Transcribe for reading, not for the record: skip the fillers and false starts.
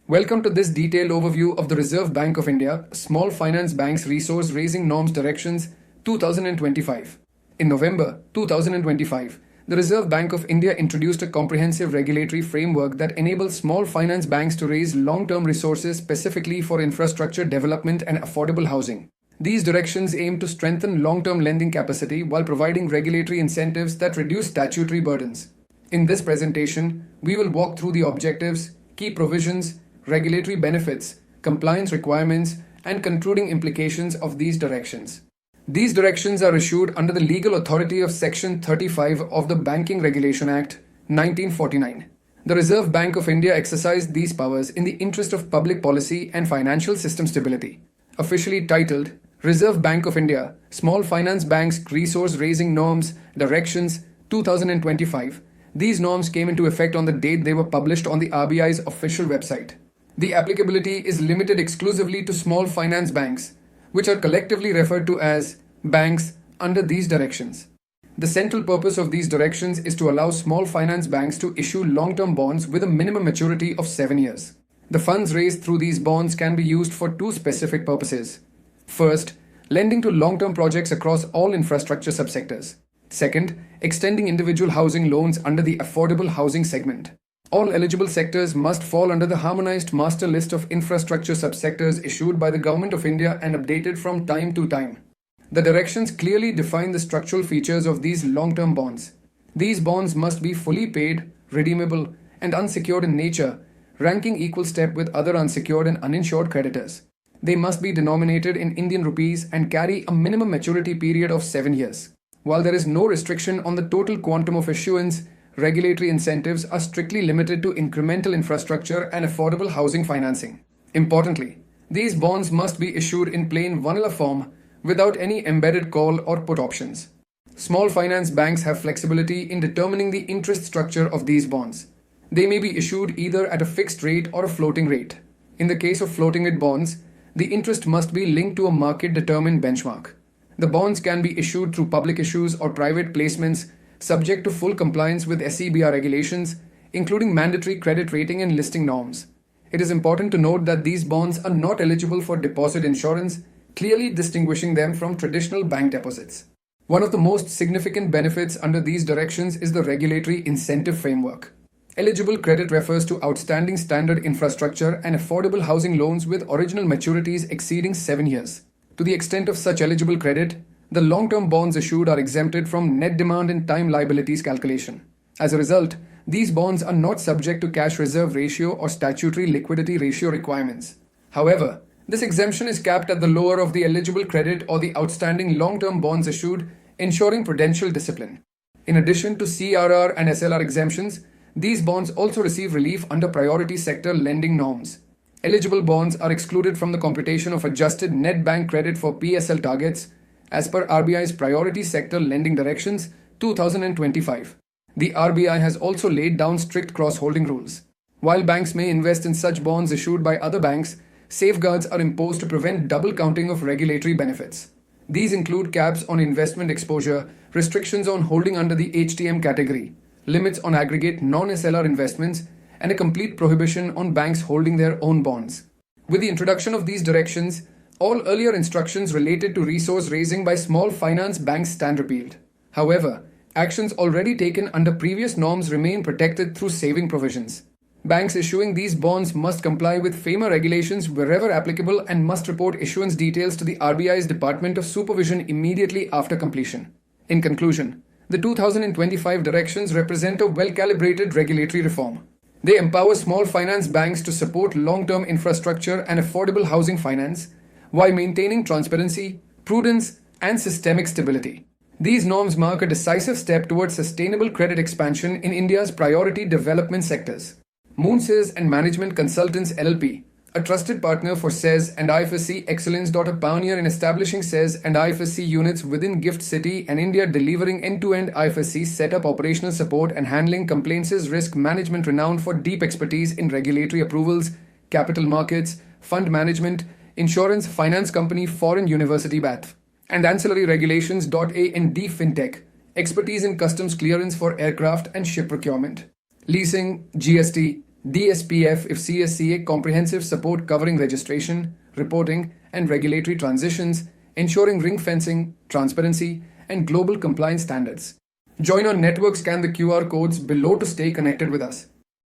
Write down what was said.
Welcome to this detailed overview of the Reserve Bank of India Small Finance Bank's Resource Raising Norms Directions 2025. In November 2025, the Reserve Bank of India introduced a comprehensive regulatory framework that enables small finance banks to raise long-term resources specifically for infrastructure development and affordable housing. These directions aim to strengthen long-term lending capacity while providing regulatory incentives that reduce statutory burdens. In this presentation, we will walk through the objectives, key provisions, regulatory benefits, compliance requirements, and concluding implications of these directions. These directions are issued under the legal authority of Section 35 of the Banking Regulation Act, 1949. The Reserve Bank of India exercised these powers in the interest of public policy and financial system stability. Officially titled Reserve Bank of India Small Finance Banks Resource Raising Norms Directions 2025, these norms came into effect on the date they were published on the RBI's official website. The applicability is limited exclusively to small finance banks, which are collectively referred to as banks under these directions. The central purpose of these directions is to allow small finance banks to issue long-term bonds with a minimum maturity of 7 years. The funds raised through these bonds can be used for two specific purposes. First, lending to long-term projects across all infrastructure subsectors. Second, extending individual housing loans under the affordable housing segment. All eligible sectors must fall under the harmonized master list of infrastructure subsectors issued by the Government of India and updated from time to time. The directions clearly define the structural features of these long-term bonds. These bonds must be fully paid, redeemable, and unsecured in nature, ranking equal step with other unsecured and uninsured creditors. They must be denominated in Indian rupees and carry a minimum maturity period of 7 years. While there is no restriction on the total quantum of issuance, regulatory incentives are strictly limited to incremental infrastructure and affordable housing financing. Importantly, these bonds must be issued in plain vanilla form without any embedded call or put options. Small finance banks have flexibility in determining the interest structure of these bonds. They may be issued either at a fixed rate or a floating rate. In the case of floating rate bonds, the interest must be linked to a market-determined benchmark. The bonds can be issued through public issues or private placements subject to full compliance with SEBR regulations, including mandatory credit rating and listing norms. It is important to note that these bonds are not eligible for deposit insurance, clearly distinguishing them from traditional bank deposits. One of the most significant benefits under these directions is the regulatory incentive framework. Eligible credit refers to outstanding standard infrastructure and affordable housing loans with original maturities exceeding 7 years. To the extent of such eligible credit, the long-term bonds issued are exempted from net demand and time liabilities calculation. As a result, these bonds are not subject to cash reserve ratio or statutory liquidity ratio requirements. However, this exemption is capped at the lower of the eligible credit or the outstanding long-term bonds issued, ensuring prudential discipline. In addition to CRR and SLR exemptions, these bonds also receive relief under priority sector lending norms. Eligible bonds are excluded from the computation of adjusted net bank credit for PSL targets as per RBI's Priority Sector Lending Directions 2025. The RBI has also laid down strict cross-holding rules. While banks may invest in such bonds issued by other banks, safeguards are imposed to prevent double counting of regulatory benefits. These include caps on investment exposure, restrictions on holding under the HTM category, limits on aggregate non-SLR investments, and a complete prohibition on banks holding their own bonds. With the introduction of these directions, all earlier instructions related to resource raising by small finance banks stand repealed. However, actions already taken under previous norms remain protected through saving provisions. Banks issuing these bonds must comply with FEMA regulations wherever applicable and must report issuance details to the RBI's Department of Supervision immediately after completion. In conclusion, the 2025 directions represent a well-calibrated regulatory reform. They empower small finance banks to support long-term infrastructure and affordable housing finance while maintaining transparency, prudence, and systemic stability. These norms mark a decisive step towards sustainable credit expansion in India's priority development sectors. Moonses and Management Consultants LLP, a trusted partner for SEZ and IFSC Excellence. A pioneer in establishing SEZ and IFSC units within GIFT City and India, delivering end-to-end IFSC setup, operational support, and handling complaints, risk management, renowned for deep expertise in regulatory approvals, capital markets, fund management, insurance, finance company, foreign university BATF, and ancillary regulations. A&D FinTech, expertise in customs clearance for aircraft and ship procurement, leasing, GST, DSPF if CSCA comprehensive support covering registration, reporting, and regulatory transitions, ensuring ring fencing, transparency, and global compliance standards. Join our network, scan the QR codes below to stay connected with us.